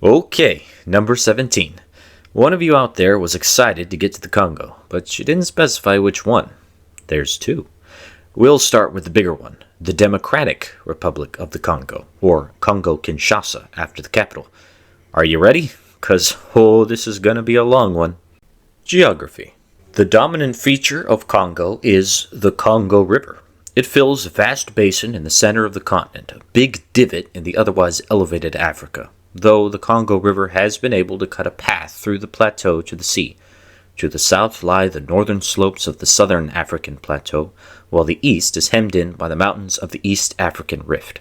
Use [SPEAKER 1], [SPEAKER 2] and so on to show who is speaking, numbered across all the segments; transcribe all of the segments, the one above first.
[SPEAKER 1] Okay, number 17. One of you out there was excited to get to the Congo, but you didn't specify which one. There's two. We'll start with the bigger one, the Democratic Republic of the Congo, or Congo-Kinshasa after the capital. Are you ready? 'Cause, this is gonna be a long one. Geography. The dominant feature of Congo is the Congo River. It fills a vast basin in the center of the continent, a big divot in the otherwise elevated Africa, though the Congo River has been able to cut a path through the plateau to the sea. To the south lie the northern slopes of the southern African plateau, while the east is hemmed in by the mountains of the East African Rift.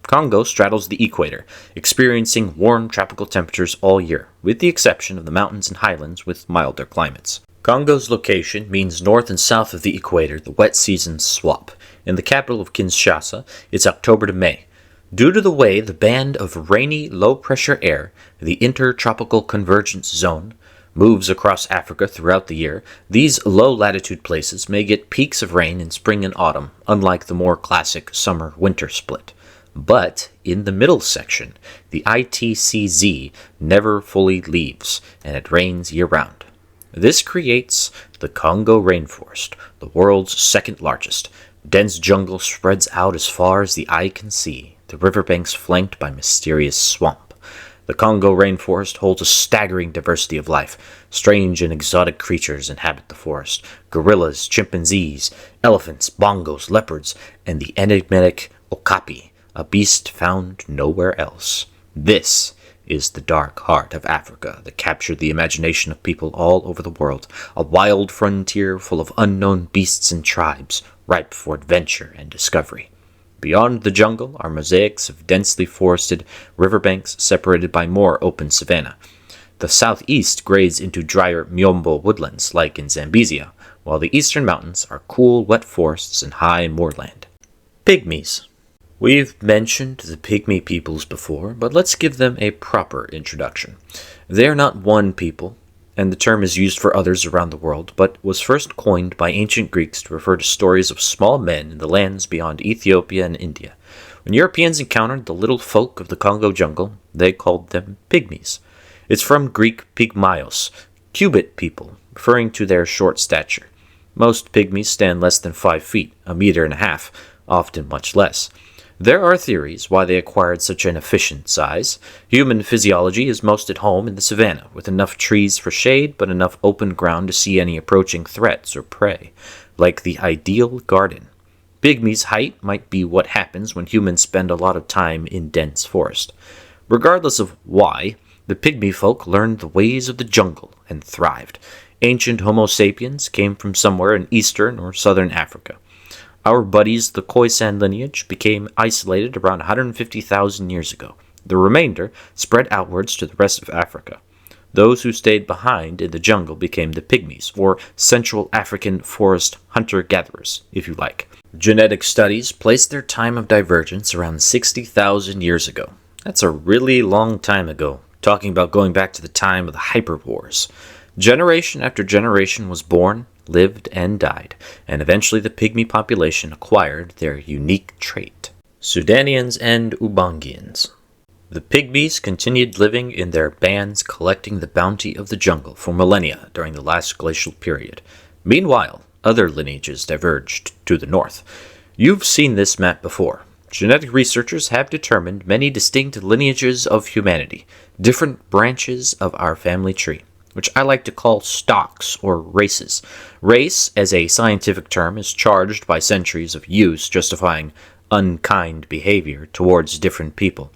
[SPEAKER 1] Congo straddles the equator, experiencing warm tropical temperatures all year, with the exception of the mountains and highlands with milder climates. Congo's location means north and south of the equator the wet seasons swap. In the capital of Kinshasa, it's October to May. Due to the way the band of rainy, low-pressure air, the intertropical convergence zone, moves across Africa throughout the year, these low-latitude places may get peaks of rain in spring and autumn, unlike the more classic summer-winter split. But in the middle section, the ITCZ never fully leaves, and it rains year-round. This creates the Congo rainforest, the world's second largest. Dense jungle spreads out as far as the eye can see, the riverbanks flanked by mysterious swamp. The Congo rainforest holds a staggering diversity of life. Strange and exotic creatures inhabit the forest. Gorillas, chimpanzees, elephants, bongos, leopards, and the enigmatic okapi, a beast found nowhere else. This is the dark heart of Africa that captured the imagination of people all over the world, a wild frontier full of unknown beasts and tribes, ripe for adventure and discovery. Beyond the jungle are mosaics of densely forested riverbanks separated by more open savanna. The southeast grades into drier Myombo woodlands like in Zambezia, while the eastern mountains are cool, wet forests and high moorland. Pygmies. We've mentioned the pygmy peoples before, but let's give them a proper introduction. They are not one people, and the term is used for others around the world, but was first coined by ancient Greeks to refer to stories of small men in the lands beyond Ethiopia and India. When Europeans encountered the little folk of the Congo jungle, they called them pygmies. It's from Greek pygmaios, cubit people, referring to their short stature. Most pygmies stand less than 5 feet, a meter and a half, often much less. There are theories why they acquired such an efficient size. Human physiology is most at home in the savanna, with enough trees for shade but enough open ground to see any approaching threats or prey, like the ideal garden. Pygmies' height might be what happens when humans spend a lot of time in dense forest. Regardless of why, the pygmy folk learned the ways of the jungle and thrived. Ancient Homo sapiens came from somewhere in eastern or southern Africa. Our buddies, the Khoisan lineage, became isolated around 150,000 years ago. The remainder spread outwards to the rest of Africa. Those who stayed behind in the jungle became the pygmies, or Central African forest hunter-gatherers, if you like. Genetic studies place their time of divergence around 60,000 years ago. That's a really long time ago, talking about going back to the time of the hyperwars. Generation after generation was born, lived, and died, and eventually the pygmy population acquired their unique trait. Sudanians and Ubangians. The pygmies continued living in their bands, collecting the bounty of the jungle for millennia during the last glacial period. Meanwhile, other lineages diverged to the north. You've seen this map before. Genetic researchers have determined many distinct lineages of humanity, different branches of our family tree, which I like to call stocks or races. Race, as a scientific term, is charged by centuries of use justifying unkind behavior towards different people.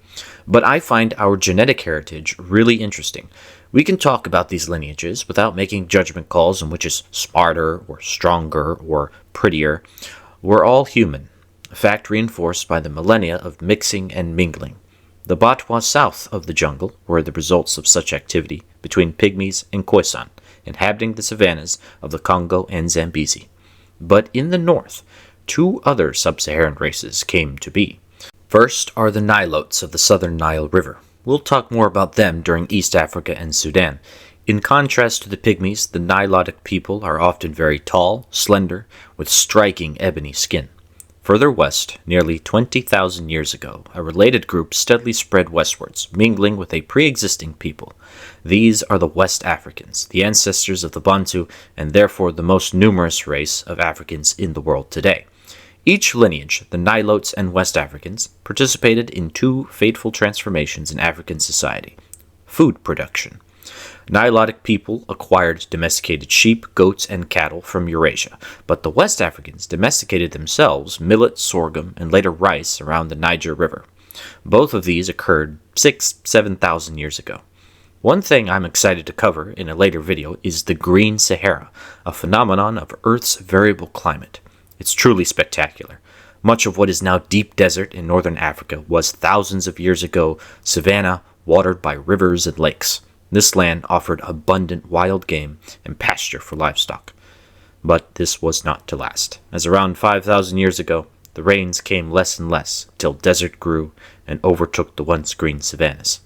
[SPEAKER 1] But I find our genetic heritage really interesting. We can talk about these lineages without making judgment calls on which is smarter or stronger or prettier. We're all human, a fact reinforced by the millennia of mixing and mingling. The Batwa south of the jungle were the results of such activity between pygmies and Khoisan, inhabiting the savannas of the Congo and Zambezi. But in the north, two other sub-Saharan races came to be. First are the Nilotes of the southern Nile River. We'll talk more about them during East Africa and Sudan. In contrast to the pygmies, the Nilotic people are often very tall, slender, with striking ebony skin. Further west, nearly 20,000 years ago, a related group steadily spread westwards, mingling with a pre-existing people. These are the West Africans, the ancestors of the Bantu, and therefore the most numerous race of Africans in the world today. Each lineage, the Nilotes and West Africans, participated in two fateful transformations in African society. Food production. Nilotic people acquired domesticated sheep, goats, and cattle from Eurasia, but the West Africans domesticated themselves millet, sorghum, and later rice around the Niger River. Both of these occurred 7,000 years ago. One thing I'm excited to cover in a later video is the Green Sahara, a phenomenon of Earth's variable climate. It's truly spectacular. Much of what is now deep desert in northern Africa was thousands of years ago savanna watered by rivers and lakes. This land offered abundant wild game and pasture for livestock. But this was not to last, as around 5,000 years ago, the rains came less and less till desert grew and overtook the once green savannas.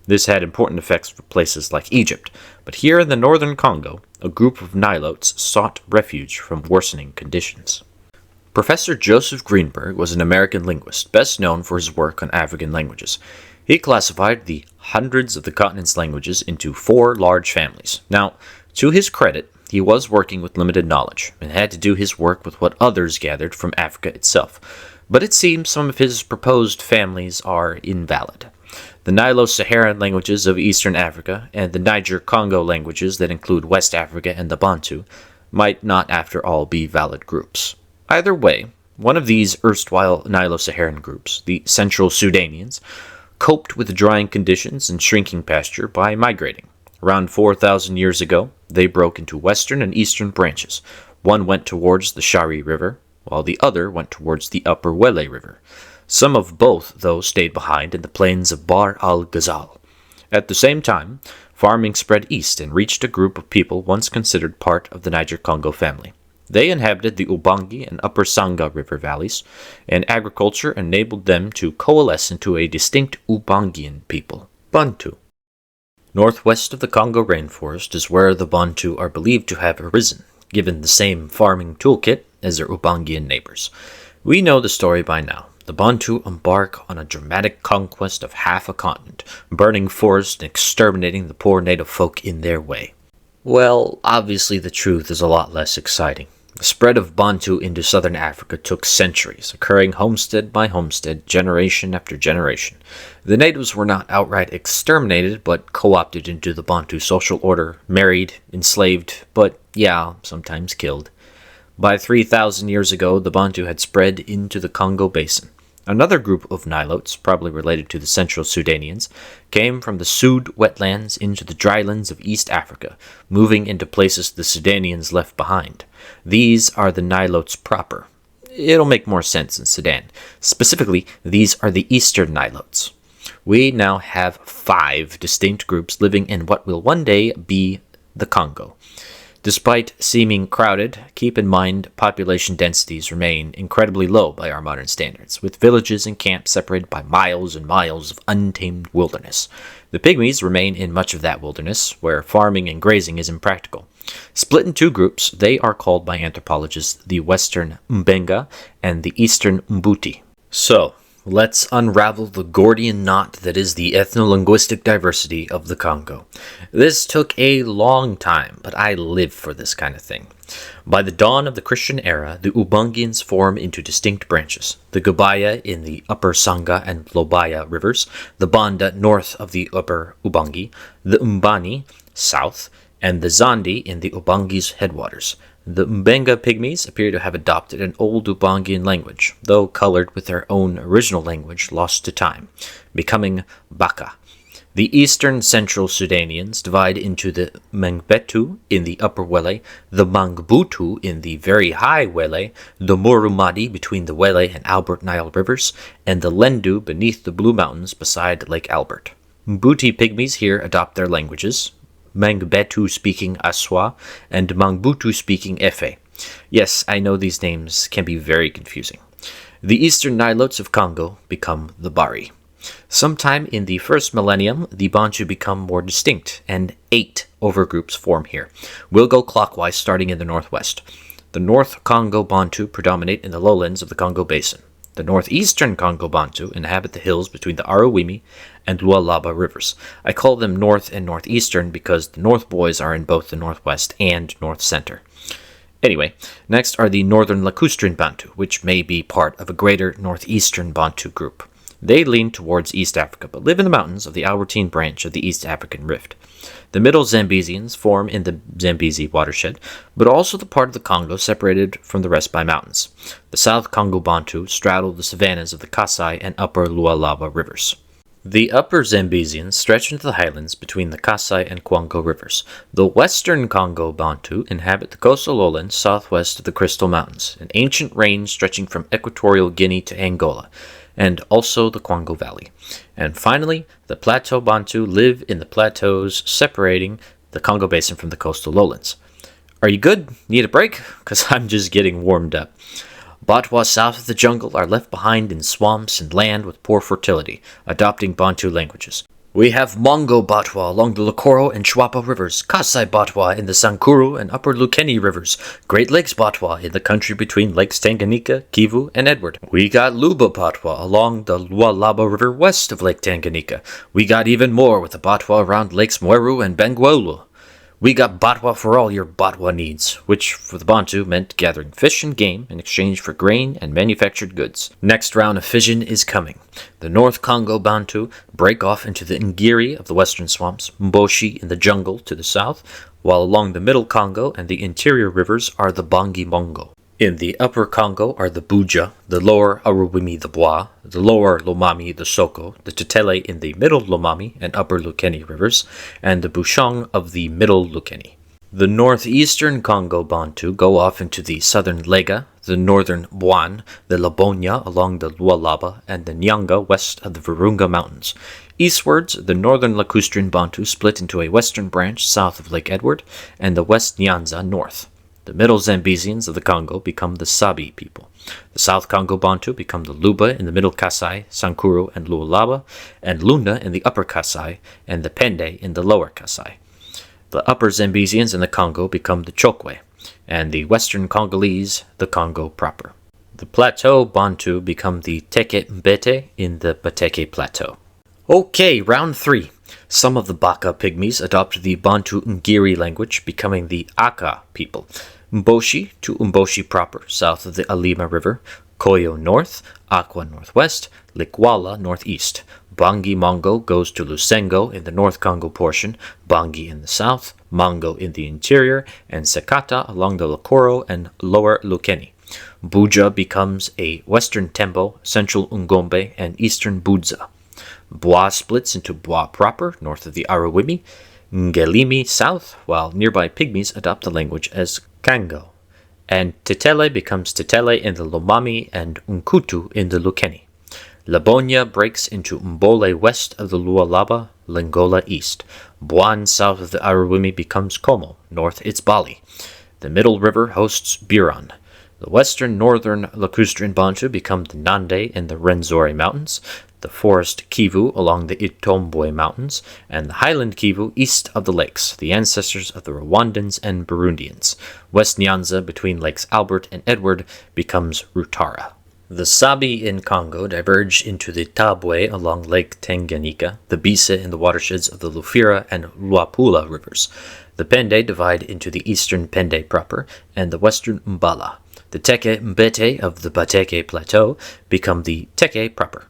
[SPEAKER 1] This had important effects for places like Egypt, but here in the northern Congo, a group of Nilotes sought refuge from worsening conditions. Professor Joseph Greenberg was an American linguist, best known for his work on African languages. He classified the hundreds of the continent's languages into 4 large families. Now, to his credit, he was working with limited knowledge and had to do his work with what others gathered from Africa itself. But it seems some of his proposed families are invalid. The Nilo-Saharan languages of Eastern Africa and the Niger-Congo languages that include West Africa and the Bantu might not after all be valid groups. Either way, one of these erstwhile Nilo-Saharan groups, the Central Sudanians, coped with drying conditions and shrinking pasture by migrating. Around 4,000 years ago, they broke into western and eastern branches. One went towards the Shari River, while the other went towards the upper Wele River. Some of both, though, stayed behind in the plains of Bahr al-Ghazal. At the same time, farming spread east and reached a group of people once considered part of the Niger-Congo family. They inhabited the Ubangi and Upper Sanga river valleys, and agriculture enabled them to coalesce into a distinct Ubangian people, Bantu. Northwest of the Congo rainforest is where the Bantu are believed to have arisen, given the same farming toolkit as their Ubangian neighbors. We know the story by now. The Bantu embark on a dramatic conquest of half a continent, burning forests and exterminating the poor native folk in their way. Well, obviously the truth is a lot less exciting. The spread of Bantu into southern Africa took centuries, occurring homestead by homestead, generation after generation. The natives were not outright exterminated, but co-opted into the Bantu social order, married, enslaved, but sometimes killed. By 3,000 years ago, the Bantu had spread into the Congo basin. Another group of Nilotes, probably related to the Central Sudanians, came from the Sud wetlands into the drylands of East Africa, moving into places the Sudanians left behind. These are the Nilotes proper. It'll make more sense in Sudan. Specifically, these are the Eastern Nilotes. We now have 5 distinct groups living in what will one day be the Congo. Despite seeming crowded, keep in mind population densities remain incredibly low by our modern standards, with villages and camps separated by miles and miles of untamed wilderness. The Pygmies remain in much of that wilderness, where farming and grazing is impractical. Split in 2 groups, they are called by anthropologists the Western Mbenga and the Eastern Mbuti. So, let's unravel the Gordian knot that is the ethno-linguistic diversity of the Congo. This took a long time, but I live for this kind of thing. By the dawn of the Christian era, the Ubangians form into distinct branches. The Gabaya in the upper Sanga and Lobaya rivers, the Banda north of the upper Ubangi, the Umbani south, and the Zandi in the Ubangi's headwaters. The Mbenga Pygmies appear to have adopted an old Ubangian language, though colored with their own original language lost to time, becoming Baka. The eastern Central Sudanians divide into the Mangbetu in the upper Wele, the Mangbutu in the very high Wele, the Murumadi between the Wele and Albert Nile rivers, and the Lendu beneath the Blue Mountains beside Lake Albert. Mbuti Pygmies here adopt their languages, Mangbetu speaking Aswa, and Mangbutu speaking Efe. Yes, I know these names can be very confusing. The eastern Nilotes of Congo become the Bari. Sometime in the first millennium, the Bantu become more distinct, and 8 overgroups form here. We'll go clockwise, starting in the northwest. The North Congo Bantu predominate in the lowlands of the Congo Basin. The northeastern Congo Bantu inhabit the hills between the Aruwimi and Lualaba rivers. I call them north and northeastern because the North Boys are in both the northwest and north center. Anyway, next are the northern Lacustrine Bantu, which may be part of a greater northeastern Bantu group. They lean towards East Africa, but live in the mountains of the Albertine branch of the East African Rift. The Middle Zambesians form in the Zambezi watershed, but also the part of the Congo separated from the rest by mountains. The South Congo Bantu straddle the savannas of the Kasai and Upper Lualaba rivers. The Upper Zambesians stretch into the highlands between the Kasai and Kwango rivers. The Western Congo Bantu inhabit the coastal lowlands southwest of the Crystal Mountains, an ancient range stretching from Equatorial Guinea to Angola, and also the Kwango Valley. And finally, the Plateau Bantu live in the plateaus separating the Congo Basin from the coastal lowlands. Are you good? Need a break? Because I'm just getting warmed up. Batwa south of the jungle are left behind in swamps and land with poor fertility, adopting Bantu languages. We have Mongo Batwa along the Lokoro and Chwapa rivers, Kasai Batwa in the Sankuru and Upper Lukeni rivers, Great Lakes Batwa in the country between Lakes Tanganyika, Kivu, and Edward. We got Luba Batwa along the Lualaba River west of Lake Tanganyika. We got even more with the Batwa around Lakes Mweru and Benguelu. We got Batwa for all your Batwa needs, which for the Bantu meant gathering fish and game in exchange for grain and manufactured goods. Next round of fission is coming. The North Congo Bantu break off into the Ngiri of the western swamps, Mboshi in the jungle to the south, while along the middle Congo and the interior rivers are the Bangi Mongo. In the upper Congo are the Buja, the lower Aruwimi the Bois, the lower Lomami the Soko, the Tetele in the middle Lomami and upper Lukeni rivers, and the Bushong of the middle Lukeni. The northeastern Congo Bantu go off into the southern Lega, the northern Bwan, the Labonia along the Lualaba, and the Nyanga west of the Virunga Mountains. Eastwards, the northern Lacustrine Bantu split into a western branch south of Lake Edward, and the West Nyanza north. The Middle Zambesians of the Congo become the Sabi people. The South Congo Bantu become the Luba in the Middle Kasai, Sankuru, and Lualaba, and Lunda in the Upper Kasai, and the Pende in the Lower Kasai. The Upper Zambesians in the Congo become the Chokwe, and the Western Congolese the Congo proper. The Plateau Bantu become the Teke Mbete in the Bateke Plateau. Okay, round 3. Some of the Baka pygmies adopt the Bantu Ngiri language, becoming the Aka people. Mboshi to Mboshi proper, south of the Alima River, Koyo north, Akwa northwest, Likwala northeast. Bangi Mongo goes to Lusengo in the North Congo portion, Bangi in the south, Mongo in the interior, and Sekata along the Lokoro and Lower Lukeni. Buja becomes a Western Tembo, Central Ungombe, and Eastern Budza. Bois splits into Bois proper, north of the Aruwimi, Ngelimi south, while nearby pygmies adopt the language as Kango. And Tetele becomes Tetele in the Lomami and Unkutu in the Lukeni. Labonia breaks into Mbole west of the Lualaba, Lengola east. Bwan south of the Aruwimi becomes Como, north it's Bali. The middle river hosts Biran. The western northern Lacustrine Bantu become the Nande in the Rwenzori Mountains, the forest Kivu along the Itombwe Mountains, and the highland Kivu east of the lakes, the ancestors of the Rwandans and Burundians. West Nyanza between Lakes Albert and Edward becomes Rutara. The Sabi in Congo diverge into the Tabwe along Lake Tanganyika, the Bisa in the watersheds of the Lufira and Luapula rivers. The Pende divide into the eastern Pende proper and the western Mbala. The Teke Mbete of the Bateke Plateau become the Teke proper.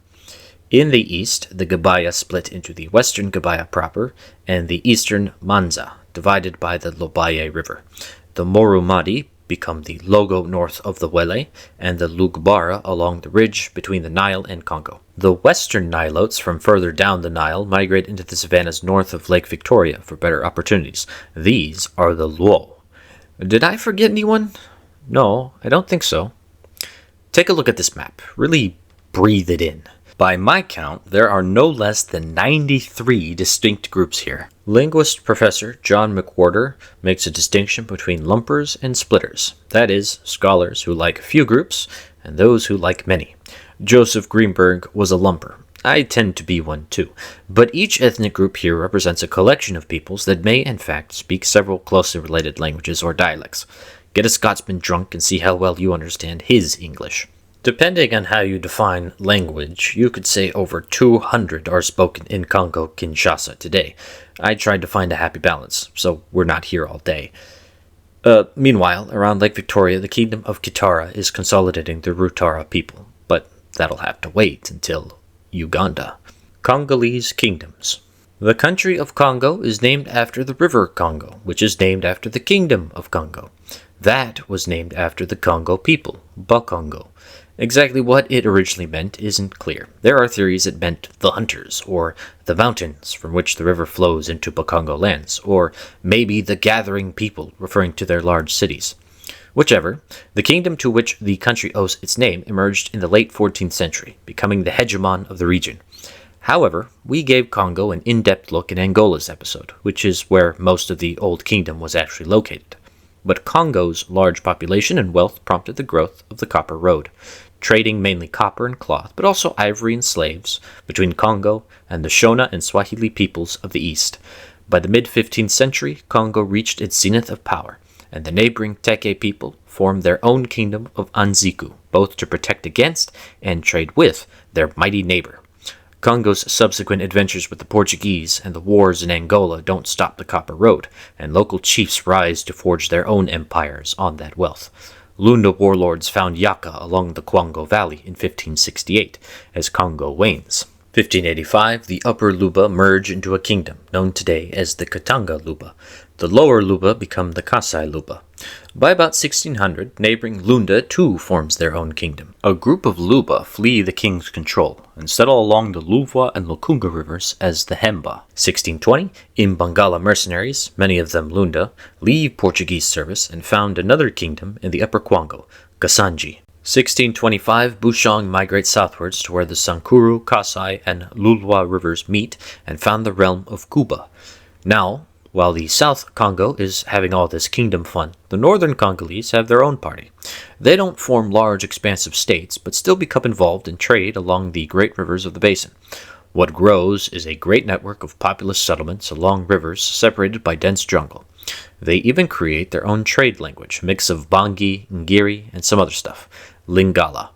[SPEAKER 1] In the east, the Gabaya split into the western Gabaya proper and the eastern Manza, divided by the Lobaye River. The Morumadi become the Logo north of the Wele, and the Lugbara along the ridge between the Nile and Congo. The western Nilotes from further down the Nile migrate into the savannas north of Lake Victoria for better opportunities. These are the Luo. Did I forget anyone? No, I don't think so. Take a look at this map. Really breathe it in. By my count, there are no less than 93 distinct groups here. Linguist Professor John McWhorter makes a distinction between lumpers and splitters, that is, scholars who like few groups and those who like many. Joseph Greenberg was a lumper. I tend to be one too, but each ethnic group here represents a collection of peoples that may in fact speak several closely related languages or dialects. Get a Scotsman drunk and see how well you understand his English. Depending on how you define language, you could say over 200 are spoken in Congo-Kinshasa today. I tried to find a happy balance, so we're not here all day. Meanwhile, around Lake Victoria, the Kingdom of Kitara is consolidating the Rutara people, but that'll have to wait until Uganda. Congolese kingdoms. The country of Congo is named after the river Congo, which is named after the Kingdom of Congo. That was named after the Congo people, Bakongo. Exactly what it originally meant isn't clear. There are theories it meant the hunters, or the mountains from which the river flows into Bakongo lands, or maybe the gathering people, referring to their large cities. Whichever, the kingdom to which the country owes its name emerged in the late 14th century, becoming the hegemon of the region. However, we gave Congo an in-depth look in Angola's episode, which is where most of the Old Kingdom was actually located. But Congo's large population and wealth prompted the growth of the Copper Road, trading mainly copper and cloth, but also ivory and slaves, between Congo and the Shona and Swahili peoples of the east. By the mid-15th century, Congo reached its zenith of power, and the neighboring Teke people formed their own kingdom of Anziku, both to protect against and trade with their mighty neighbor. Congo's subsequent adventures with the Portuguese and the wars in Angola don't stop the Copper Road, and local chiefs rise to forge their own empires on that wealth. Lunda warlords found Yaka along the Kwango Valley in 1568, as Congo wanes. 1585, the Upper Luba merge into a kingdom, known today as the Katanga Luba. The Lower Luba become the Kasai Luba. By about 1600, neighboring Lunda too forms their own kingdom. A group of Luba flee the king's control and settle along the Luva and Lukunga rivers as the Hemba. 1620, Imbangala mercenaries, many of them Lunda, leave Portuguese service and found another kingdom in the Upper Kwango, Kasanji. 1625, Bushong migrates southwards to where the Sankuru, Kasai, and Lulwa rivers meet and found the realm of Kuba. Now, while the South Congo is having all this kingdom fun, the northern Congolese have their own party. They don't form large, expansive states, but still become involved in trade along the great rivers of the basin. What grows is a great network of populous settlements along rivers separated by dense jungle. They even create their own trade language, a mix of Bangi, Ngiri, and some other stuff. Lingala.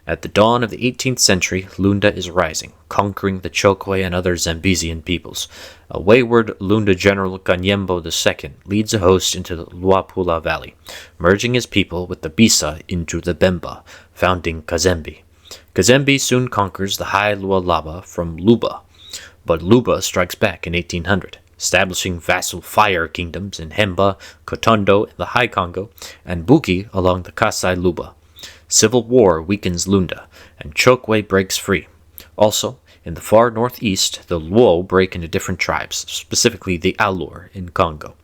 [SPEAKER 1] At the dawn of the 18th century, Lunda is rising, conquering the Chokwe and other Zambezian peoples. A wayward Lunda general, Kanyembo II, leads a host into the Luapula Valley, merging his people with the Bisa into the Bemba, founding Kazembe. Kazembe soon conquers the High Lualaba from Luba, but Luba strikes back in 1800. Establishing vassal fire kingdoms in Hemba, Kotondo in the High Congo, and Buki along the Kasai Luba. Civil war weakens Lunda, and Chokwe breaks free. Also, in the far northeast, the Luo break into different tribes, specifically the Alur in Congo.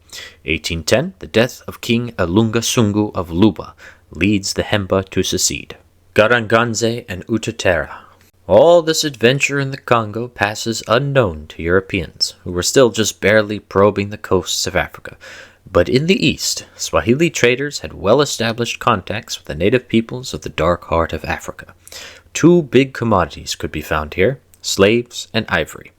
[SPEAKER 1] 1810, the death of King Alunga Sungu of Luba leads the Hemba to secede. Garanganze and Utatera. All this adventure in the Congo passes unknown to Europeans, who were still just barely probing the coasts of Africa. But in the east, Swahili traders had well-established contacts with the native peoples of the dark heart of Africa. Two big commodities could be found here, slaves and ivory.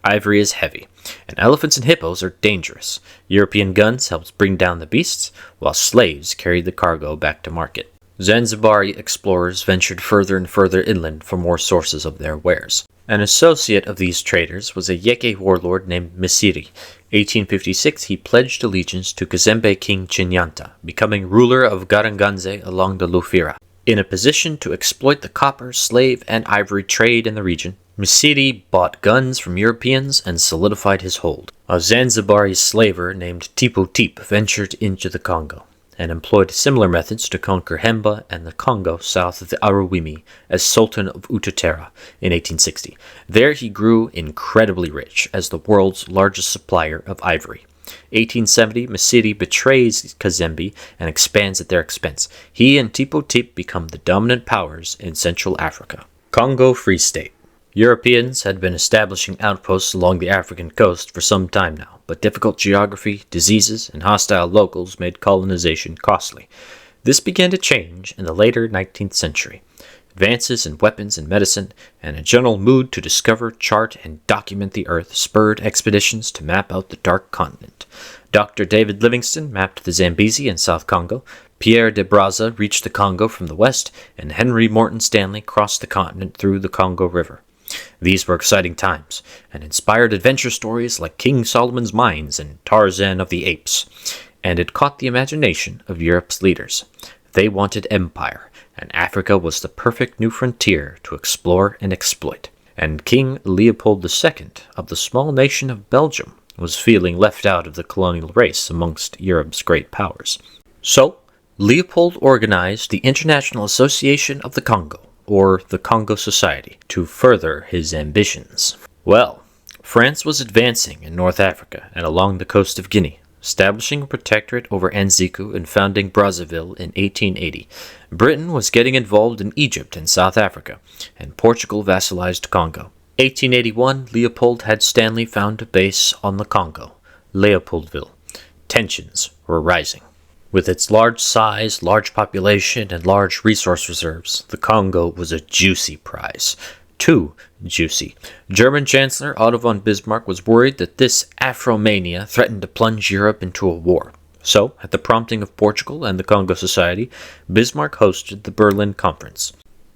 [SPEAKER 1] Ivory is heavy, and elephants and hippos are dangerous. European guns helped bring down the beasts, while slaves carried the cargo back to market. Zanzibari explorers ventured further and further inland for more sources of their wares. An associate of these traders was a Yeke warlord named Misiri. 1856, he pledged allegiance to Kazembe King Chinyanta, becoming ruler of Garanganze along the Lufira. In a position to exploit the copper, slave, and ivory trade in the region, Misiri bought guns from Europeans and solidified his hold. A Zanzibari slaver named Tipo Tip ventured into the Congo and employed similar methods to conquer Hemba and the Congo south of the Aruwimi as Sultan of Utatera in 1860. There he grew incredibly rich as the world's largest supplier of ivory. 1870, Misiri betrays Kazembe and expands at their expense. He and Tipo Tip become the dominant powers in Central Africa. Congo Free State. Europeans had been establishing outposts along the African coast for some time now, but difficult geography, diseases, and hostile locals made colonization costly. This began to change in the later 19th century. Advances in weapons and medicine, and a general mood to discover, chart, and document the Earth spurred expeditions to map out the Dark Continent. Dr. David Livingstone mapped the Zambezi and South Congo, Pierre de Brazza reached the Congo from the west, and Henry Morton Stanley crossed the continent through the Congo River. These were exciting times, and inspired adventure stories like King Solomon's Mines and Tarzan of the Apes, and it caught the imagination of Europe's leaders. They wanted empire, and Africa was the perfect new frontier to explore and exploit. And King Leopold II of the small nation of Belgium was feeling left out of the colonial race amongst Europe's great powers. So, Leopold organized the International Association of the Congo, or the Congo Society, to further his ambitions. Well, France was advancing in North Africa and along the coast of Guinea, establishing a protectorate over Anziku and founding Brazzaville in 1880. Britain was getting involved in Egypt and South Africa, and Portugal vassalized Congo. 1881, Leopold had Stanley found a base on the Congo, Leopoldville. Tensions were rising. With its large size, large population, and large resource reserves, the Congo was a juicy prize. Too juicy. German Chancellor Otto von Bismarck was worried that this Afromania threatened to plunge Europe into a war. So, at the prompting of Portugal and the Congo Society, Bismarck hosted the Berlin Conference.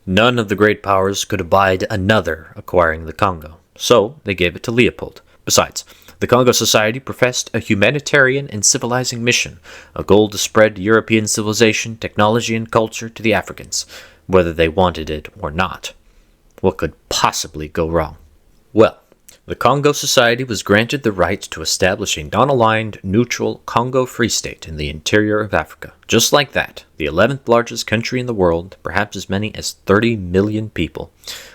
[SPEAKER 1] None of the great powers could abide another acquiring the Congo, so they gave it to Leopold. Besides, the Congo Society professed a humanitarian and civilizing mission, a goal to spread European civilization, technology, and culture to the Africans, whether they wanted it or not. What could possibly go wrong? Well, the Congo Society was granted the right to establish a non-aligned, neutral Congo Free State in the interior of Africa. Just like that, the 11th largest country in the world, perhaps as many as 30 million people,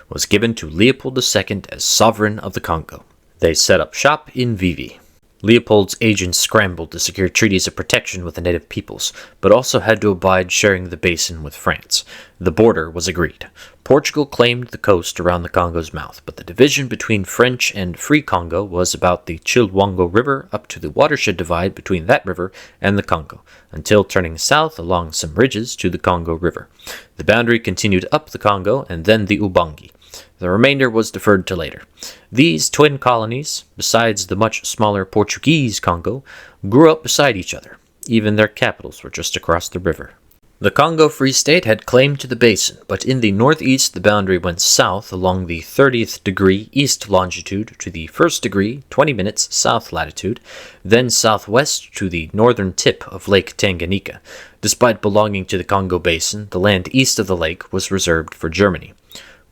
[SPEAKER 1] was given to Leopold II as sovereign of the Congo. They set up shop in Vivi. Leopold's agents scrambled to secure treaties of protection with the native peoples, but also had to abide sharing the basin with France. The border was agreed. Portugal claimed the coast around the Congo's mouth, but the division between French and Free Congo was about the Chilwango River up to the watershed divide between that river and the Congo, until turning south along some ridges to the Congo River. The boundary continued up the Congo and then the Ubangi. The remainder was deferred to later. These twin colonies, besides the much smaller Portuguese Congo, grew up beside each other. Even their capitals were just across the river. The Congo Free State had claim to the basin, but in the northeast the boundary went south along the 30th degree east longitude to the 1st degree 20 minutes south latitude, then southwest to the northern tip of Lake Tanganyika. Despite belonging to the Congo Basin, the land east of the lake was reserved for Germany.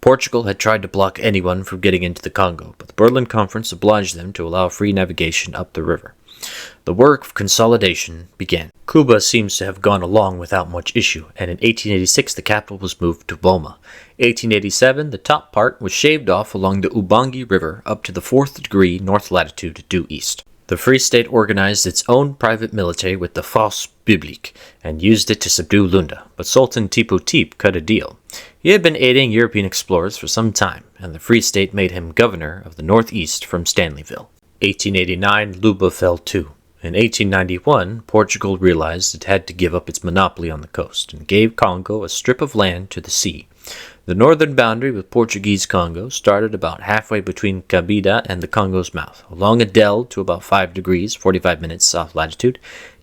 [SPEAKER 1] Portugal had tried to block anyone from getting into the Congo, but the Berlin Conference obliged them to allow free navigation up the river. The work of consolidation began. Cuba seems to have gone along without much issue, and in 1886 the capital was moved to Boma. 1887, the top part was shaved off along the Ubangi River up to the 4th degree north latitude due east. The Free State organized its own private military with the Force Publique and used it to subdue Lunda, but Sultan Tipu Tip cut a deal. He had been aiding European explorers for some time, and the Free State made him governor of the northeast from Stanleyville. 1889, Luba fell too. In 1891, Portugal realized it had to give up its monopoly on the coast and gave Congo a strip of land to the sea. The northern boundary with Portuguese Congo started about halfway between Cabida and the Congo's mouth, along a dell to about 5 degrees 45 minutes south latitude,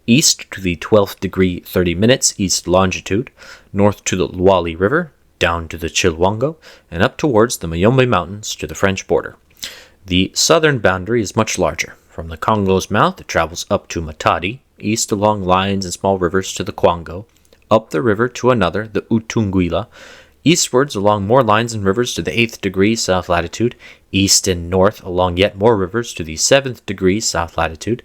[SPEAKER 1] east to the 12th degree 30 minutes east longitude, north to the Luali River, down to the Chilwango, and up towards the Mayombe Mountains to the French border. The southern boundary is much larger. From the Congo's mouth, it travels up to Matadi, east along lines and small rivers to the Kwango, up the river to another, the Utunguila, eastwards along more lines and rivers to the 8th degree south latitude, east and north along yet more rivers to the 7th degree south latitude,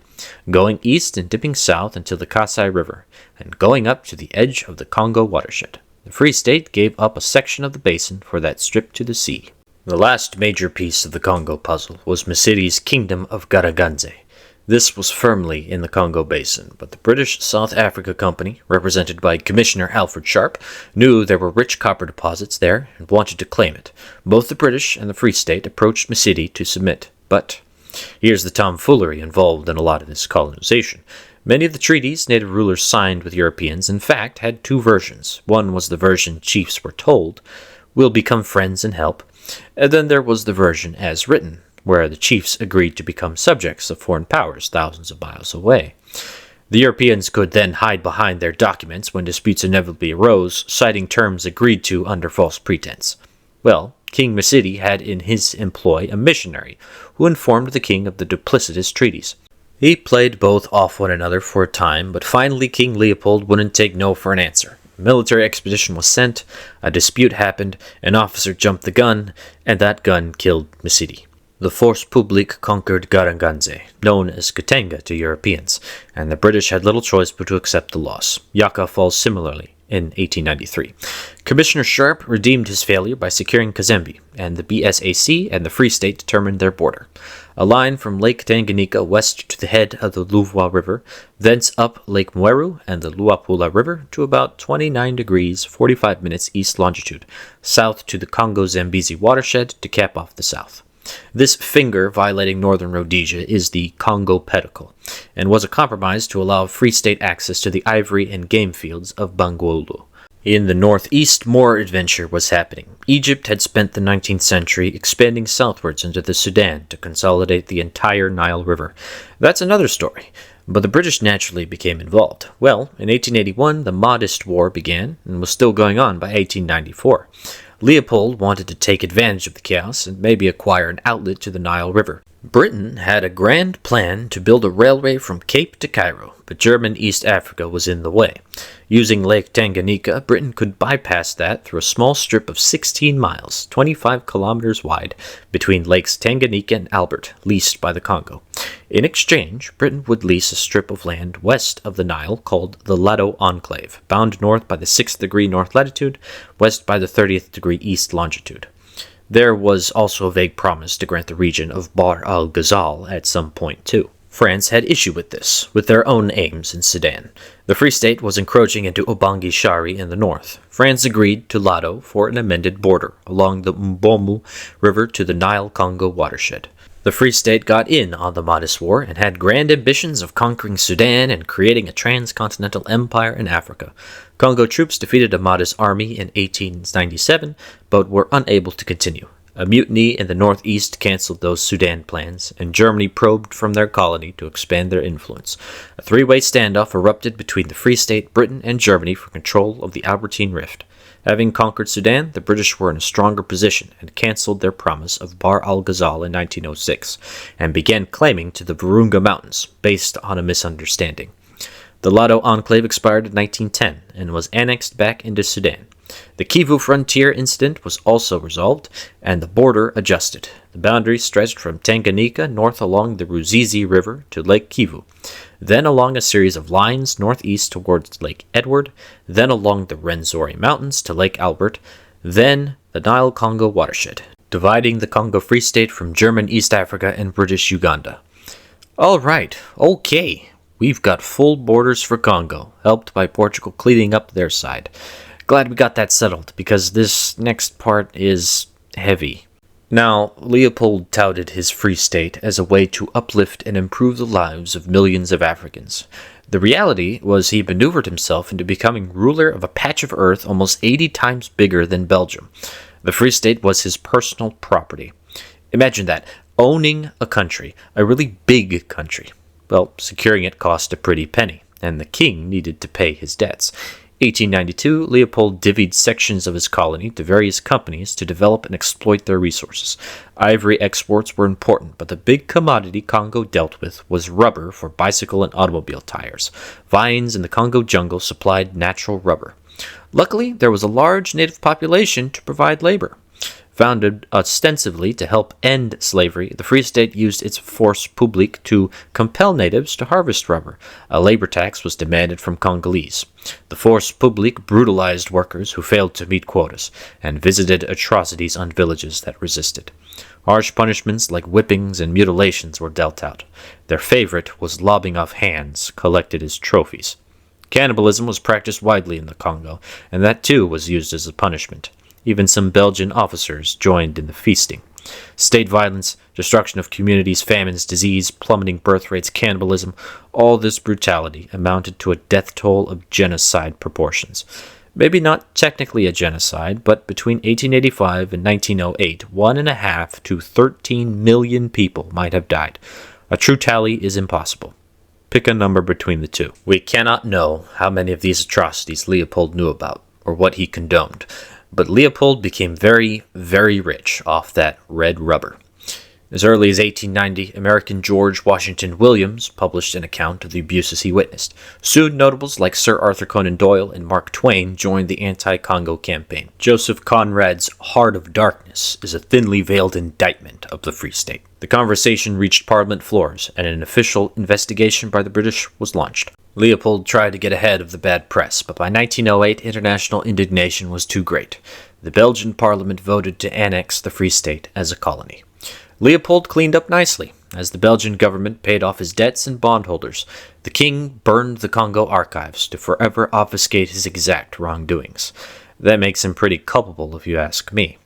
[SPEAKER 1] going east and dipping south until the Kasai River, and going up to the edge of the Congo watershed. The Free State gave up a section of the basin for that strip to the sea. The last major piece of the Congo puzzle was Msiri's Kingdom of Garaganze. This was firmly in the Congo Basin, but the British South Africa Company, represented by Commissioner Alfred Sharp, knew there were rich copper deposits there and wanted to claim it. Both the British and the Free State approached Msiri to submit, but here's the tomfoolery involved in a lot of this colonization. Many of the treaties native rulers signed with Europeans, in fact, had two versions. One was the version chiefs were told, "We'll become friends and help," and then there was the version as written, where the chiefs agreed to become subjects of foreign powers thousands of miles away. The Europeans could then hide behind their documents when disputes inevitably arose, citing terms agreed to under false pretense. Well, King Masidi had in his employ a missionary who informed the king of the duplicitous treaties. He played both off one another for a time, but finally King Leopold wouldn't take no for an answer. A military expedition was sent, a dispute happened, an officer jumped the gun, and that gun killed Masidi. The force publique conquered Garanganze, known as Katanga to Europeans, and the British had little choice but to accept the loss. Yaka falls similarly in 1893. Commissioner Sharp redeemed his failure by securing Kazembe, and the BSAC and the Free State determined their border. A line from Lake Tanganyika west to the head of the Louvwa River, thence up Lake Mweru and the Luapula River to about 29 degrees 45 minutes east longitude, south to the Congo-Zambezi watershed to cap off the south. This finger violating northern Rhodesia is the Congo pedicle, and was a compromise to allow Free State access to the ivory and game fields of Bangweulu. In the northeast, more adventure was happening. Egypt had spent the 19th century expanding southwards into the Sudan to consolidate the entire Nile River. That's another story, but the British naturally became involved. Well, in 1881, the Mahdist War began, and was still going on by 1894. Leopold wanted to take advantage of the chaos and maybe acquire an outlet to the Nile River. Britain had a grand plan to build a railway from Cape to Cairo, but German East Africa was in the way. Using Lake Tanganyika, Britain could bypass that through a small strip of 16 miles, 25 kilometers wide, between Lakes Tanganyika and Albert, leased by the Congo. In exchange, Britain would lease a strip of land west of the Nile called the Lado Enclave, bound north by the 6th degree north latitude, west by the 30th degree east longitude. There was also a vague promise to grant the region of Bahr al-Ghazal at some point, too. France had issue with this, with their own aims in Sudan. The Free State was encroaching into Ubangi Shari in the north. France agreed to Lado for an amended border along the Mbomu River to the Nile-Congo watershed. The Free State got in on the Mahdist War and had grand ambitions of conquering Sudan and creating a transcontinental empire in Africa. Congo troops defeated a Mahdist army in 1897, but were unable to continue. A mutiny in the northeast canceled those Sudan plans, and Germany probed from their colony to expand their influence. A three-way standoff erupted between the Free State, Britain, and Germany for control of the Albertine Rift. Having conquered Sudan, the British were in a stronger position and cancelled their promise of Bahr al-Ghazal in 1906, and began claiming to the Virunga Mountains, based on a misunderstanding. The Lado Enclave expired in 1910 and was annexed back into Sudan. The Kivu frontier incident was also resolved, and the border adjusted. The boundary stretched from Tanganyika north along the Ruzizi River to Lake Kivu, then along a series of lines northeast towards Lake Edward, then along the Rwenzori Mountains to Lake Albert, then the Nile-Congo watershed, dividing the Congo Free State from German East Africa and British Uganda. All right, okay, we've got full borders for Congo, helped by Portugal cleaning up their side. Glad we got that settled, because this next part is heavy. Now, Leopold touted his Free State as a way to uplift and improve the lives of millions of Africans. The reality was he maneuvered himself into becoming ruler of a patch of earth almost 80 times bigger than Belgium. The Free State was his personal property. Imagine that, owning a country, a really big country. Well, securing it cost a pretty penny, and the king needed to pay his debts. 1892, Leopold divvied sections of his colony to various companies to develop and exploit their resources. Ivory exports were important, but the big commodity Congo dealt with was rubber for bicycle and automobile tires. Vines in the Congo jungle supplied natural rubber. Luckily, there was a large native population to provide labor. Founded ostensibly to help end slavery, the Free State used its force publique to compel natives to harvest rubber. A labor tax was demanded from Congolese. The force publique brutalized workers who failed to meet quotas, and visited atrocities on villages that resisted. Harsh punishments like whippings and mutilations were dealt out. Their favorite was lobbing off hands collected as trophies. Cannibalism was practiced widely in the Congo, and that too was used as a punishment. Even some Belgian officers joined in the feasting. State violence, destruction of communities, famines, disease, plummeting birth rates, cannibalism, all this brutality amounted to a death toll of genocide proportions. Maybe not technically a genocide, but between 1885 and 1908, 1.5 to 13 million people might have died. A true tally is impossible. pick a number between the two. We cannot know how many of these atrocities Leopold knew about, or what he condoned, but Leopold became very, very rich off that red rubber. As early as 1890, American George Washington Williams published an account of the abuses he witnessed. Soon, notables like Sir Arthur Conan Doyle and Mark Twain joined the anti-Congo campaign. Joseph Conrad's Heart of Darkness is a thinly veiled indictment of the Free State. The conversation reached Parliament floors, and an official investigation by the British was launched. Leopold tried to get ahead of the bad press, but by 1908, international indignation was too great. The Belgian Parliament voted to annex the Free State as a colony. Leopold cleaned up nicely, as the Belgian government paid off his debts and bondholders. The king burned the Congo archives to forever obfuscate his exact wrongdoings. That makes him pretty culpable, if you ask me.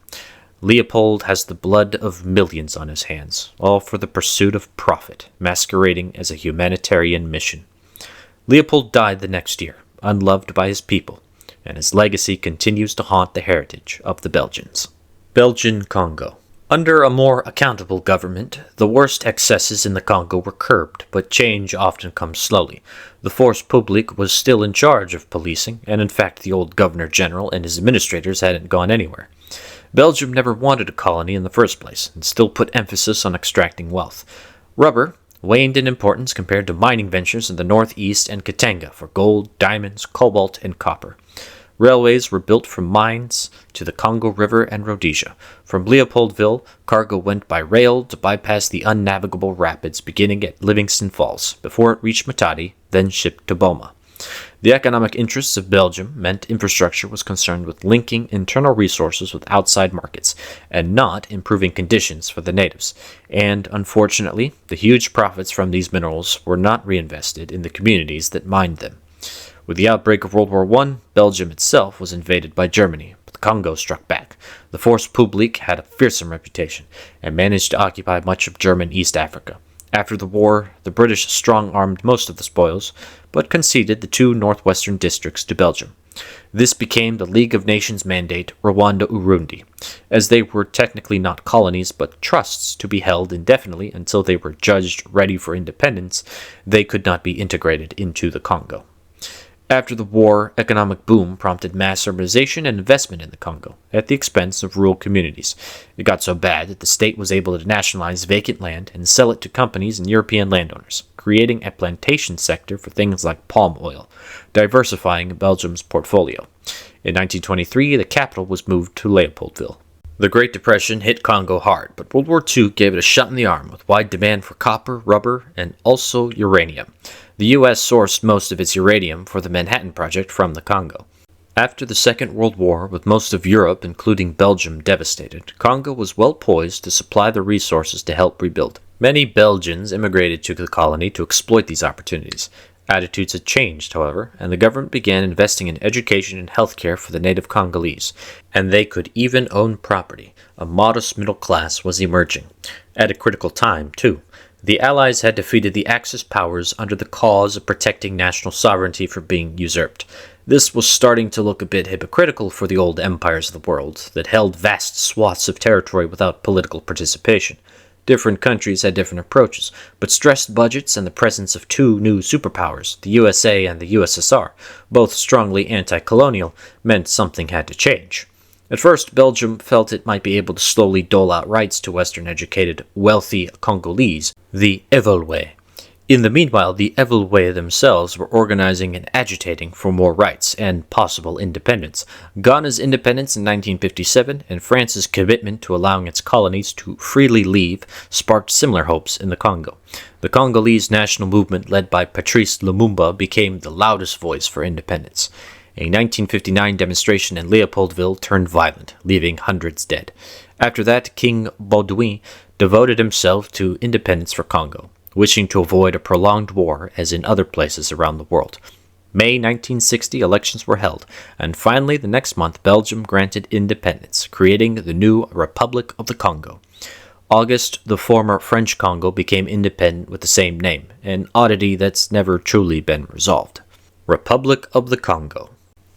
[SPEAKER 1] Leopold has the blood of millions on his hands, all for the pursuit of profit, masquerading as a humanitarian mission. Leopold died the next year, unloved by his people, and his legacy continues to haunt the heritage of the Belgians. Belgian Congo. Under a more accountable government, the worst excesses in the Congo were curbed, but change often comes slowly. The force publique was still in charge of policing, and in fact the old governor-general and his administrators hadn't gone anywhere. Belgium never wanted a colony in the first place, and still put emphasis on extracting wealth. Rubber waned in importance compared to mining ventures in the northeast and Katanga for gold, diamonds, cobalt, and copper. Railways were built from mines to the Congo River and Rhodesia. From Leopoldville, cargo went by rail to bypass the unnavigable rapids beginning at Livingston Falls, before it reached Matadi, then shipped to Boma. The economic interests of Belgium meant infrastructure was concerned with linking internal resources with outside markets, and not improving conditions for the natives. And, unfortunately, the huge profits from these minerals were not reinvested in the communities that mined them. With the outbreak of World War I, Belgium itself was invaded by Germany, but the Congo struck back. The force publique had a fearsome reputation, and managed to occupy much of German East Africa. After the war, the British strong-armed most of the spoils, but conceded the two northwestern districts to Belgium. This became the League of Nations mandate Rwanda-Urundi, as they were technically not colonies but trusts to be held indefinitely until they were judged ready for independence. They could not be integrated into the Congo. After the war, economic boom prompted mass urbanization and investment in the Congo, at the expense of rural communities. It got so bad that the state was able to nationalize vacant land and sell it to companies and European landowners, creating a plantation sector for things like palm oil, diversifying Belgium's portfolio. In 1923, the capital was moved to Leopoldville. The Great Depression hit Congo hard, but World War II gave it a shot in the arm with wide demand for copper, rubber, and also uranium. The U.S. sourced most of its uranium for the Manhattan Project from the Congo. After the Second World War, with most of Europe, including Belgium, devastated, Congo was well poised to supply the resources to help rebuild. Many Belgians immigrated to the colony to exploit these opportunities. Attitudes had changed, however, and the government began investing in education and healthcare for the native Congolese, and they could even own property. A modest middle class was emerging. At a critical time, too. The Allies had defeated the Axis powers under the cause of protecting national sovereignty from being usurped. This was starting to look a bit hypocritical for the old empires of the world that held vast swaths of territory without political participation. Different countries had different approaches, but stressed budgets and the presence of two new superpowers, the USA and the USSR, both strongly anti-colonial, meant something had to change. At first, Belgium felt it might be able to slowly dole out rights to Western-educated, wealthy Congolese, the Evolué. In the meanwhile, the Evolué themselves were organizing and agitating for more rights and possible independence. Ghana's independence in 1957 and France's commitment to allowing its colonies to freely leave sparked similar hopes in the Congo. The Congolese national movement led by Patrice Lumumba became the loudest voice for independence. A 1959 demonstration in Leopoldville turned violent, leaving hundreds dead. After that, King Baudouin devoted himself to independence for Congo, wishing to avoid a prolonged war as in other places around the world. May 1960 elections were held, and finally the next month Belgium granted independence, creating the new Republic of the Congo. August, the former French Congo became independent with the same name, an oddity that's never truly been resolved. Republic of the Congo.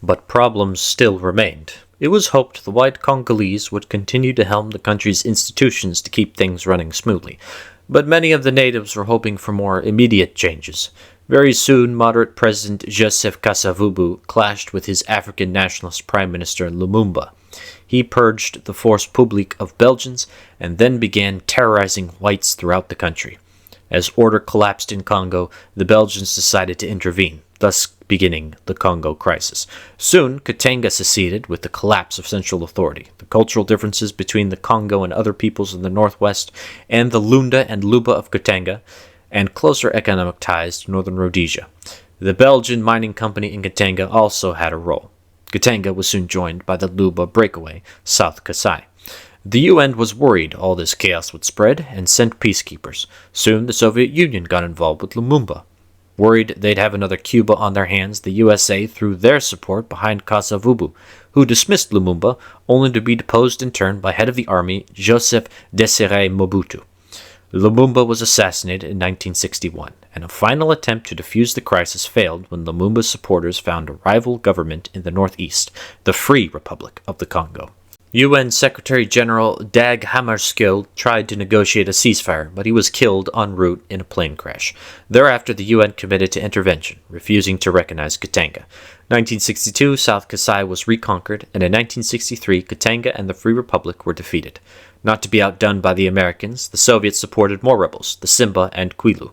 [SPEAKER 1] But problems still remained. It was hoped the white Congolese would continue to helm the country's institutions to keep things running smoothly, but many of the natives were hoping for more immediate changes. Very soon, moderate President Joseph Kasavubu clashed with his African nationalist Prime Minister Lumumba. He purged the Force Publique of Belgians and then began terrorizing whites throughout the country. As order collapsed in Congo, the Belgians decided to intervene, thus beginning the Congo crisis. Soon, Katanga seceded with the collapse of central authority. The cultural differences between the Congo and other peoples in the northwest, and the Lunda and Luba of Katanga, and closer economic ties to northern Rhodesia. The Belgian mining company in Katanga also had a role. Katanga was soon joined by the Luba breakaway, South Kasai. The UN was worried all this chaos would spread and sent peacekeepers. Soon the Soviet Union got involved with Lumumba. Worried they'd have another Cuba on their hands, the USA threw their support behind Kasavubu, who dismissed Lumumba, only to be deposed in turn by head of the army Joseph Désiré Mobutu. Lumumba was assassinated in 1961, and a final attempt to defuse the crisis failed when Lumumba's supporters found a rival government in the northeast, the Free Republic of the Congo. UN Secretary-General Dag Hammarskjöld tried to negotiate a ceasefire, but he was killed en route in a plane crash. Thereafter, the UN committed to intervention, refusing to recognize Katanga. 1962, South Kasai was reconquered, and in 1963, Katanga and the Free Republic were defeated. Not to be outdone by the Americans, the Soviets supported more rebels, the Simba and Kwilu.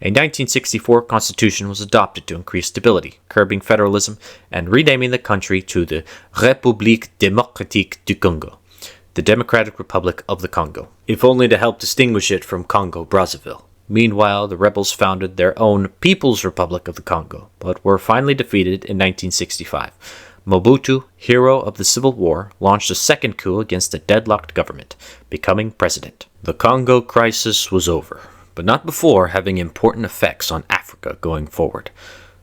[SPEAKER 1] A 1964 constitution was adopted to increase stability, curbing federalism, and renaming the country to the République démocratique du Congo, the Democratic Republic of the Congo, if only to help distinguish it from Congo-Brazzaville. Meanwhile, the rebels founded their own People's Republic of the Congo, but were finally defeated in 1965. Mobutu, hero of the Civil War, launched a second coup against a deadlocked government, becoming president. The Congo crisis was over, but not before having important effects on Africa going forward.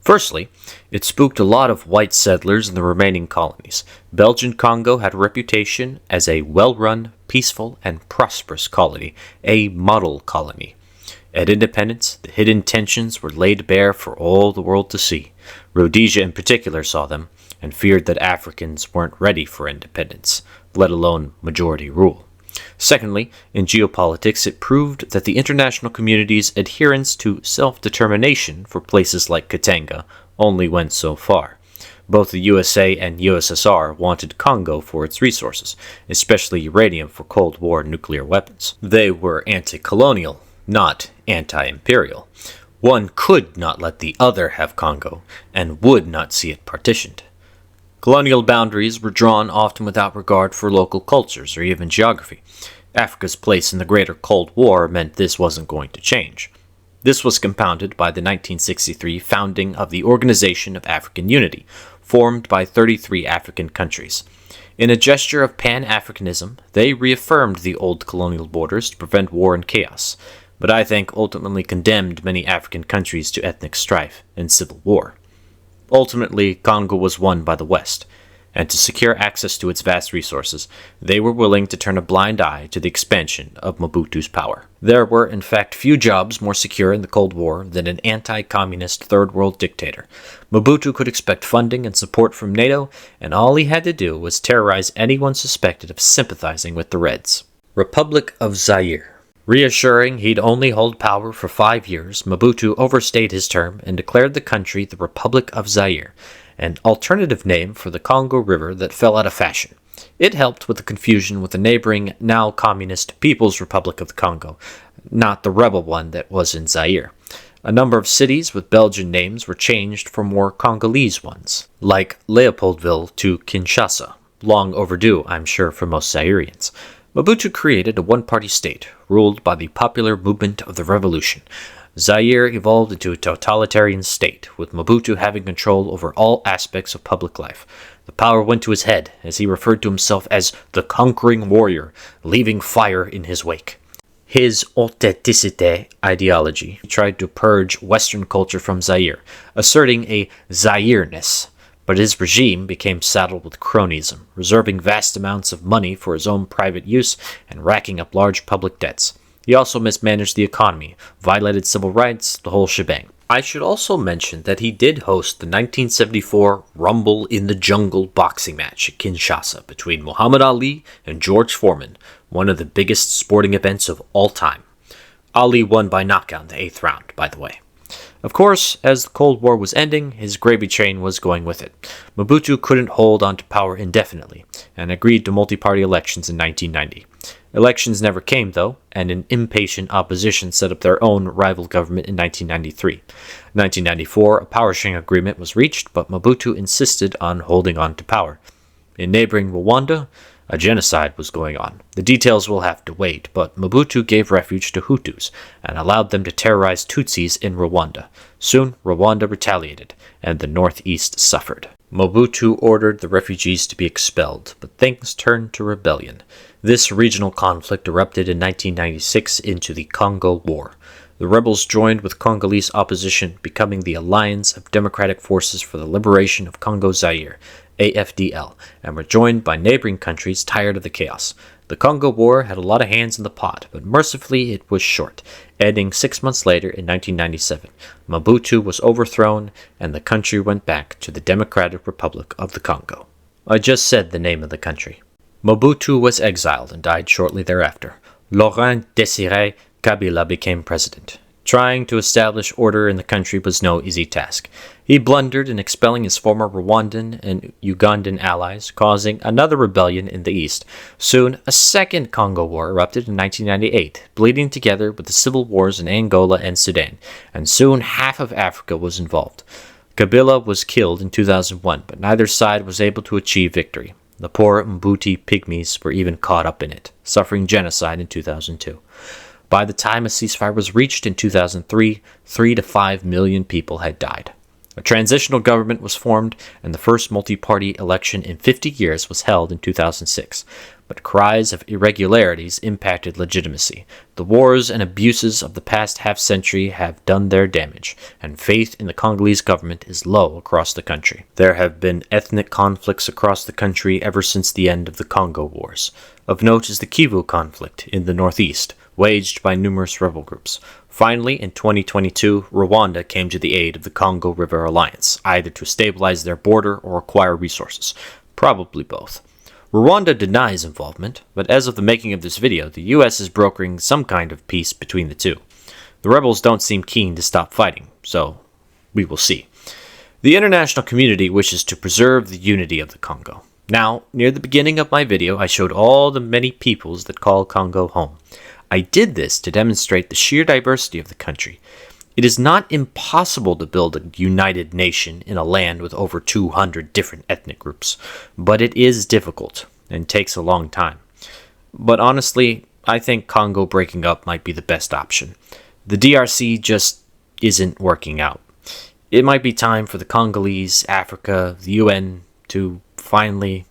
[SPEAKER 1] Firstly, it spooked a lot of white settlers in the remaining colonies. Belgian Congo had a reputation as a well-run, peaceful, and prosperous colony, a model colony. At independence, the hidden tensions were laid bare for all the world to see. Rhodesia in particular saw them, and feared that Africans weren't ready for independence, let alone majority rule. Secondly, in geopolitics, it proved that the international community's adherence to self-determination for places like Katanga only went so far. Both the USA and USSR wanted Congo for its resources, especially uranium for Cold War nuclear weapons. They were anti-colonial, not anti-imperial. One could not let the other have Congo, and would not see it partitioned. Colonial boundaries were drawn often without regard for local cultures or even geography. Africa's place in the Greater Cold War meant this wasn't going to change. This was compounded by the 1963 founding of the Organization of African Unity, formed by 33 African countries. In a gesture of Pan-Africanism, they reaffirmed the old colonial borders to prevent war and chaos, but I think ultimately condemned many African countries to ethnic strife and civil war. Ultimately, Congo was won by the West, and to secure access to its vast resources, they were willing to turn a blind eye to the expansion of Mobutu's power. There were, in fact, few jobs more secure in the Cold War than an anti-communist Third World dictator. Mobutu could expect funding and support from NATO, and all he had to do was terrorize anyone suspected of sympathizing with the Reds. Republic of Zaire. Reassuring he'd only hold power for 5 years, Mobutu overstayed his term and declared the country the Republic of Zaire, an alternative name for the Congo River that fell out of fashion. It helped with the confusion with the neighboring, now communist People's Republic of the Congo, not the rebel one that was in Zaire. A number of cities with Belgian names were changed for more Congolese ones, like Leopoldville to Kinshasa, long overdue, I'm sure, for most Zaireans. Mobutu created a one-party state, ruled by the Popular Movement of the Revolution. Zaire evolved into a totalitarian state, with Mobutu having control over all aspects of public life. The power went to his head, as he referred to himself as the conquering warrior, leaving fire in his wake. His authenticité ideology tried to purge Western culture from Zaire, asserting a Zaire-ness. But his regime became saddled with cronyism, reserving vast amounts of money for his own private use and racking up large public debts. He also mismanaged the economy, violated civil rights, the whole shebang. I should also mention that he did host the 1974 Rumble in the Jungle boxing match at Kinshasa between Muhammad Ali and George Foreman, one of the biggest sporting events of all time. Ali won by knockout in the 8th round, by the way. Of course, as the Cold War was ending, his gravy train was going with it. Mobutu couldn't hold on to power indefinitely, and agreed to multi-party elections in 1990. Elections never came, though, and an impatient opposition set up their own rival government in 1993. In 1994, a power-sharing agreement was reached, but Mobutu insisted on holding on to power. In neighboring Rwanda, a genocide was going on. The details will have to wait, but Mobutu gave refuge to Hutus and allowed them to terrorize Tutsis in Rwanda. Soon, Rwanda retaliated, and the northeast suffered. Mobutu ordered the refugees to be expelled, but things turned to rebellion. This regional conflict erupted in 1996 into the Congo War. The rebels joined with Congolese opposition, becoming the Alliance of Democratic Forces for the Liberation of Congo-Zaire, AFDL, and were joined by neighboring countries tired of the chaos. The Congo War had a lot of hands in the pot, but mercifully it was short, ending 6 months later in 1997. Mobutu was overthrown, and the country went back to the Democratic Republic of the Congo. I just said the name of the country. Mobutu was exiled and died shortly thereafter. Laurent Désiré Kabila became president. Trying to establish order in the country was no easy task. He blundered in expelling his former Rwandan and Ugandan allies, causing another rebellion in the east. Soon, a second Congo War erupted in 1998, bleeding together with the civil wars in Angola and Sudan, and soon half of Africa was involved. Kabila was killed in 2001, but neither side was able to achieve victory. The poor Mbuti pygmies were even caught up in it, suffering genocide in 2002. By the time a ceasefire was reached in 2003, 3 to 5 million people had died. A transitional government was formed, and the first multi-party election in 50 years was held in 2006. But cries of irregularities impacted legitimacy. The wars and abuses of the past half-century have done their damage, and faith in the Congolese government is low across the country. There have been ethnic conflicts across the country ever since the end of the Congo Wars. Of note is the Kivu conflict in the northeast, waged by numerous rebel groups. Finally, in 2022, Rwanda came to the aid of the Congo River Alliance, either to stabilize their border or acquire resources. Probably both. Rwanda denies involvement, but as of the making of this video, the US is brokering some kind of peace between the two. The rebels don't seem keen to stop fighting, so we will see. The international community wishes to preserve the unity of the Congo. Now, near the beginning of my video, I showed all the many peoples that call Congo home. I did this to demonstrate the sheer diversity of the country. It is not impossible to build a united nation in a land with over 200 different ethnic groups, but it is difficult and takes a long time. But honestly, I think Congo breaking up might be the best option. The DRC just isn't working out. It might be time for the Congolese, Africa, the UN to finally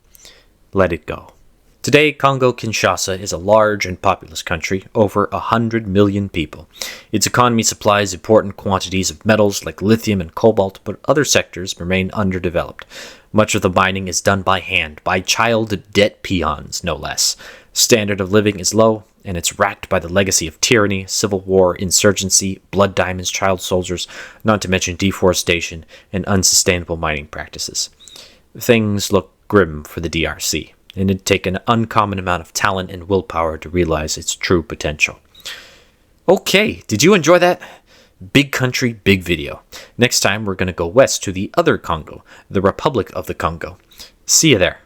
[SPEAKER 1] let it go. Today, Congo-Kinshasa is a large and populous country, over 100 million people. Its economy supplies important quantities of metals like lithium and cobalt, but other sectors remain underdeveloped. Much of the mining is done by hand, by child debt peons, no less. Standard of living is low, and it's racked by the legacy of tyranny, civil war, insurgency, blood diamonds, child soldiers, not to mention deforestation and unsustainable mining practices. Things look grim for the DRC. And it'd take an uncommon amount of talent and willpower to realize its true potential. Okay, did you enjoy that? Big country, big video. Next time we're going to go west to the other Congo, the Republic of the Congo. See you there.